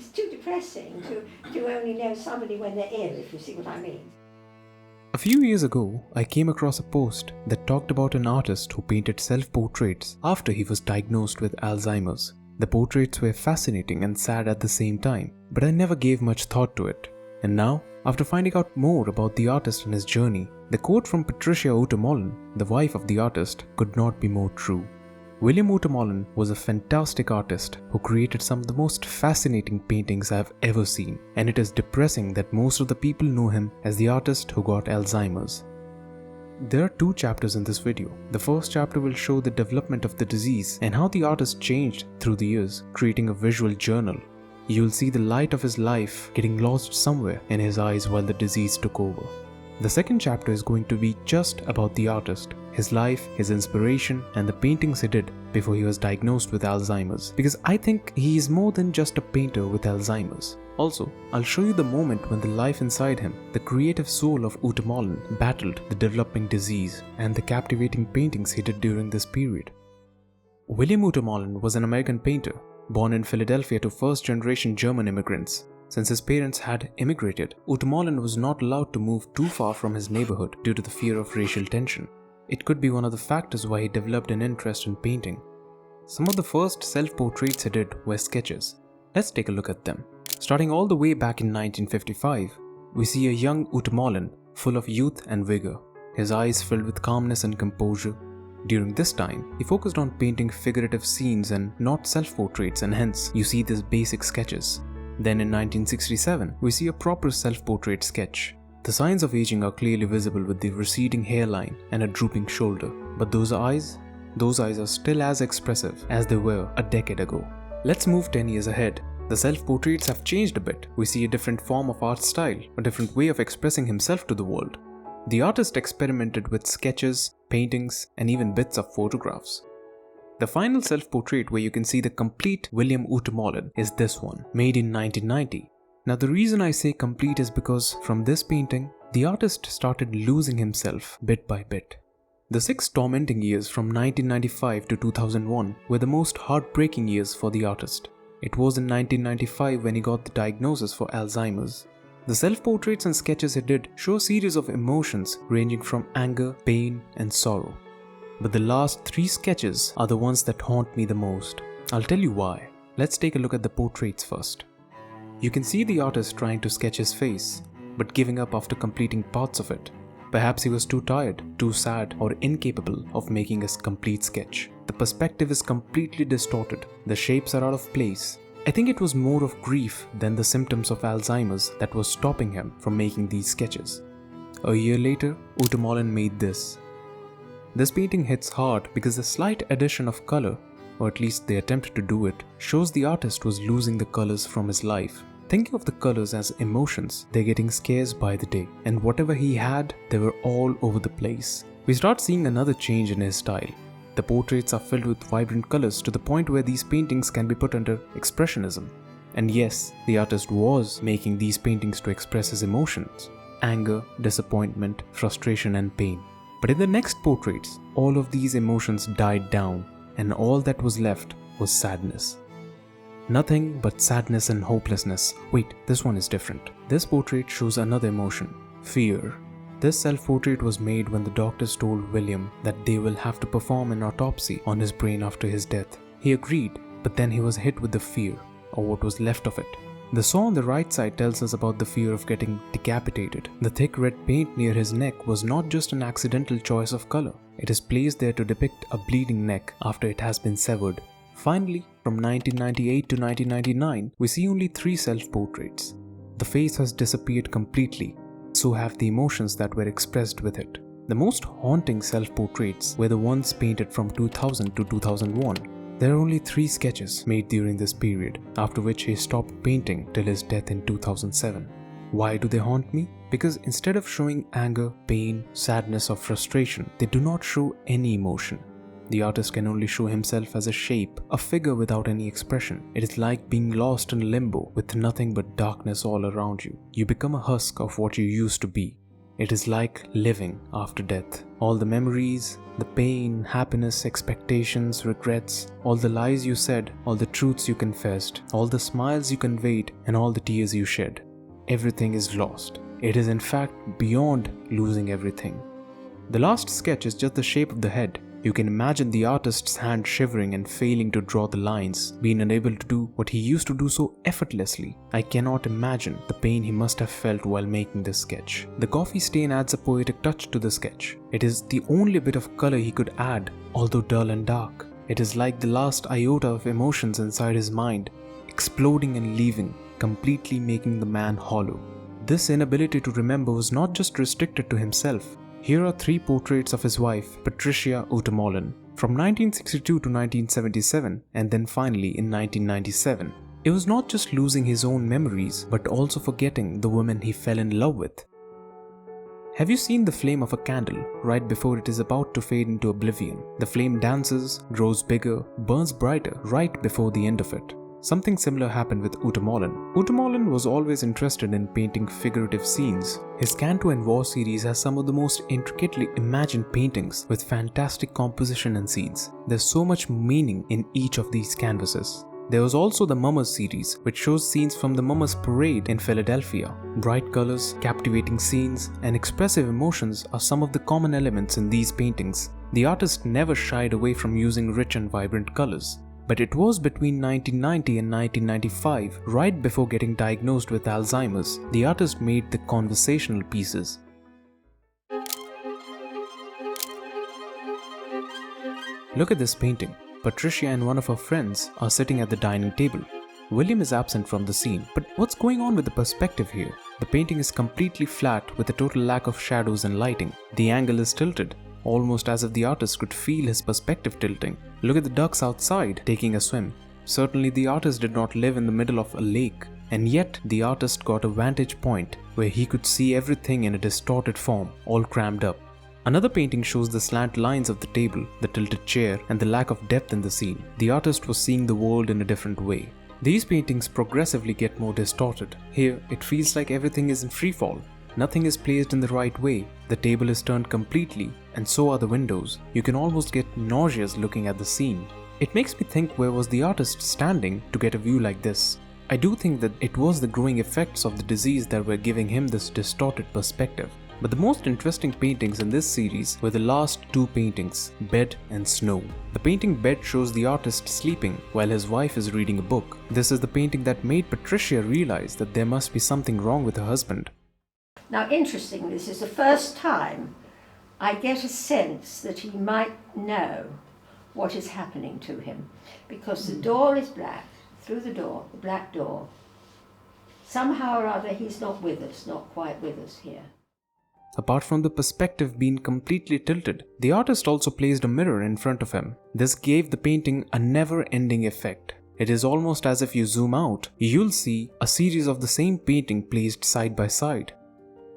It's too depressing to only know somebody when they're ill, if you see what I mean. A few years ago, I came across a post that talked about an artist who painted self-portraits after he was diagnosed with Alzheimer's. The portraits were fascinating and sad at the same time, but I never gave much thought to it. And now, after finding out more about the artist and his journey, the quote from Patricia Utermohlen, the wife of the artist, could not be more true. William Utermohlen was a fantastic artist who created some of the most fascinating paintings I have ever seen, and it is depressing that most of the people know him as the artist who got Alzheimer's. There are 2 chapters in this video. The first chapter will show the development of the disease and how the artist changed through the years, creating a visual journal. You will see the light of his life getting lost somewhere in his eyes while the disease took over. The second chapter is going to be just about the artist, his life, his inspiration, and the paintings he did before he was diagnosed with Alzheimer's, because I think he is more than just a painter with Alzheimer's. Also, I'll show you the moment when the life inside him, the creative soul of Utermohlen, battled the developing disease and the captivating paintings he did during this period. William Utermohlen was an American painter, born in Philadelphia to first-generation German immigrants. Since his parents had immigrated, Utermohlen was not allowed to move too far from his neighborhood due to the fear of racial tension. It could be one of the factors why he developed an interest in painting. Some of the first self-portraits he did were sketches. Let's take a look at them. Starting all the way back in 1955, we see a young Utermohlen full of youth and vigor, his eyes filled with calmness and composure. During this time, he focused on painting figurative scenes and not self-portraits, and hence you see these basic sketches. Then in 1967, we see a proper self-portrait sketch. The signs of aging are clearly visible with the receding hairline and a drooping shoulder. But those eyes are still as expressive as they were a decade ago. Let's move 10 years ahead. The self-portraits have changed a bit. We see a different form of art style, a different way of expressing himself to the world. The artist experimented with sketches, paintings, and even bits of photographs. The final self-portrait where you can see the complete William Utermohlen is this one, made in 1990. Now the reason I say complete is because from this painting, the artist started losing himself bit by bit. The 6 tormenting years from 1995 to 2001 were the most heartbreaking years for the artist. It was in 1995 when he got the diagnosis for Alzheimer's. The self-portraits and sketches he did show a series of emotions ranging from anger, pain, and sorrow. But the last 3 sketches are the ones that haunt me the most. I'll tell you why. Let's take a look at the portraits first. You can see the artist trying to sketch his face, but giving up after completing parts of it. Perhaps he was too tired, too sad, or incapable of making a complete sketch. The perspective is completely distorted. The shapes are out of place. I think it was more of grief than the symptoms of Alzheimer's that was stopping him from making these sketches. A year later, Utermohlen made this. This painting hits hard because the slight addition of color, or at least the attempt to do it, shows the artist was losing the colors from his life. Thinking of the colors as emotions, they're getting scarce by the day, and whatever he had, they were all over the place. We start seeing another change in his style. The portraits are filled with vibrant colors to the point where these paintings can be put under expressionism. And yes, the artist was making these paintings to express his emotions: anger, disappointment, frustration, and pain. But in the next portraits, all of these emotions died down, and all that was left was sadness. Nothing but sadness and hopelessness. Wait, this one is different. This portrait shows another emotion: fear. This self-portrait was made when the doctors told William that they will have to perform an autopsy on his brain after his death. He agreed, but then he was hit with the fear, or what was left of it. The saw on the right side tells us about the fear of getting decapitated. The thick red paint near his neck was not just an accidental choice of color. It is placed there to depict a bleeding neck after it has been severed. Finally, from 1998 to 1999, we see only 3 self-portraits. The face has disappeared completely, so have the emotions that were expressed with it. The most haunting self-portraits were the ones painted from 2000 to 2001. There are only 3 sketches made during this period, after which he stopped painting till his death in 2007. Why do they haunt me? Because instead of showing anger, pain, sadness, or frustration, they do not show any emotion. The artist can only show himself as a shape, a figure without any expression. It is like being lost in limbo with nothing but darkness all around you. You become a husk of what you used to be. It is like living after death. All the memories, the pain, happiness, expectations, regrets, all the lies you said, all the truths you confessed, all the smiles you conveyed, and all the tears you shed. Everything is lost. It is in fact beyond losing everything. The last sketch is just the shape of the head. You can imagine the artist's hand shivering and failing to draw the lines, being unable to do what he used to do so effortlessly. I cannot imagine the pain he must have felt while making this sketch. The coffee stain adds a poetic touch to the sketch. It is the only bit of color he could add, although dull and dark. It is like the last iota of emotions inside his mind, exploding and leaving, completely making the man hollow. This inability to remember was not just restricted to himself. Here are 3 portraits of his wife, Patricia Utermohlen, from 1962 to 1977 and then finally in 1997. It was not just losing his own memories, but also forgetting the woman he fell in love with. Have you seen the flame of a candle right before it is about to fade into oblivion? The flame dances, grows bigger, burns brighter right before the end of it. Something similar happened with Utermohlen. Utermohlen was always interested in painting figurative scenes. His Canto and War series has some of the most intricately imagined paintings with fantastic composition and scenes. There's so much meaning in each of these canvases. There was also the Mummers series, which shows scenes from the Mummers Parade in Philadelphia. Bright colors, captivating scenes, and expressive emotions are some of the common elements in these paintings. The artist never shied away from using rich and vibrant colors. But it was between 1990 and 1995, right before getting diagnosed with Alzheimer's, the artist made the conversational pieces. Look at this painting. Patricia and one of her friends are sitting at the dining table. William is absent from the scene, but what's going on with the perspective here? The painting is completely flat with a total lack of shadows and lighting. The angle is tilted, almost as if the artist could feel his perspective tilting. Look at the ducks outside taking a swim. Certainly the artist did not live in the middle of a lake, and yet the artist got a vantage point where he could see everything in a distorted form, all crammed up. Another painting shows the slant lines of the table, the tilted chair, and the lack of depth in the scene. The artist was seeing the world in a different way. These paintings progressively get more distorted. Here, it feels like everything is in freefall. Nothing is placed in the right way. The table is turned completely, and so are the windows. You can almost get nauseous looking at the scene. It makes me think, where was the artist standing to get a view like this? I do think that it was the growing effects of the disease that were giving him this distorted perspective. But the most interesting paintings in this series were the last 2 paintings, Bed and Snow. The painting Bed shows the artist sleeping while his wife is reading a book. This is the painting that made Patricia realize that there must be something wrong with her husband. Now, interestingly, this is the first time I get a sense that he might know what is happening to him, because the door is black. Through the door, the black door, somehow or other he's not with us, not quite with us here. Apart from the perspective being completely tilted, the artist also placed a mirror in front of him. This gave the painting a never-ending effect. It is almost as if you zoom out, you'll see a series of the same painting placed side by side.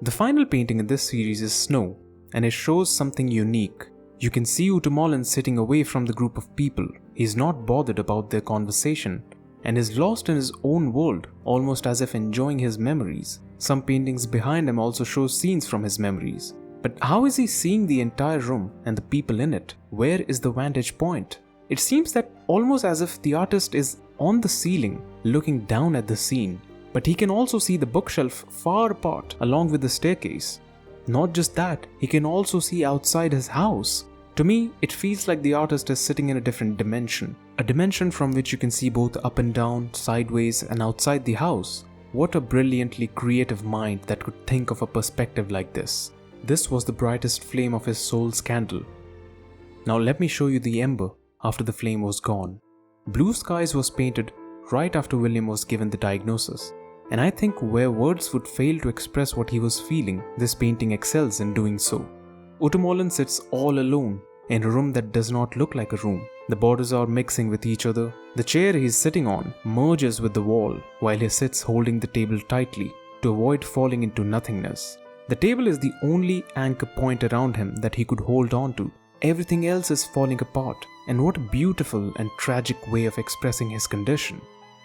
The final painting in this series is Snow, and it shows something unique. You can see Utermohlen sitting away from the group of people. He's not bothered about their conversation, and is lost in his own world, almost as if enjoying his memories. Some paintings behind him also show scenes from his memories. But how is he seeing the entire room and the people in it? Where is the vantage point? It seems that almost as if the artist is on the ceiling, looking down at the scene. But he can also see the bookshelf far apart, along with the staircase. Not just that, he can also see outside his house. To me, it feels like the artist is sitting in a different dimension. A dimension from which you can see both up and down, sideways, and outside the house. What a brilliantly creative mind that could think of a perspective like this. This was the brightest flame of his soul's candle. Now let me show you the ember after the flame was gone. Blue Skies was painted right after William was given the diagnosis. And I think where words would fail to express what he was feeling, this painting excels in doing so. Utermohlen sits all alone in a room that does not look like a room. The borders are mixing with each other. The chair he is sitting on merges with the wall while he sits holding the table tightly to avoid falling into nothingness. The table is the only anchor point around him that he could hold on to. Everything else is falling apart, and what a beautiful and tragic way of expressing his condition.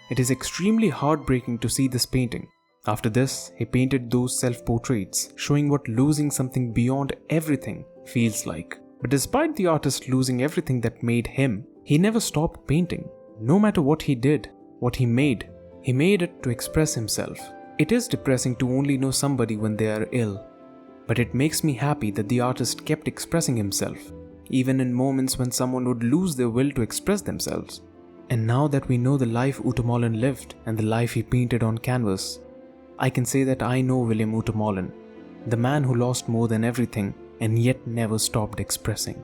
It is extremely heartbreaking to see this painting. After this, he painted those self-portraits, showing what losing something beyond everything feels like. But despite the artist losing everything that made him, he never stopped painting. No matter what he did, what he made it to express himself. It is depressing to only know somebody when they are ill, but it makes me happy that the artist kept expressing himself, even in moments when someone would lose their will to express themselves. And now that we know the life Utermohlen lived and the life he painted on canvas, I can say that I know William Utermohlen, the man who lost more than everything and yet never stopped expressing.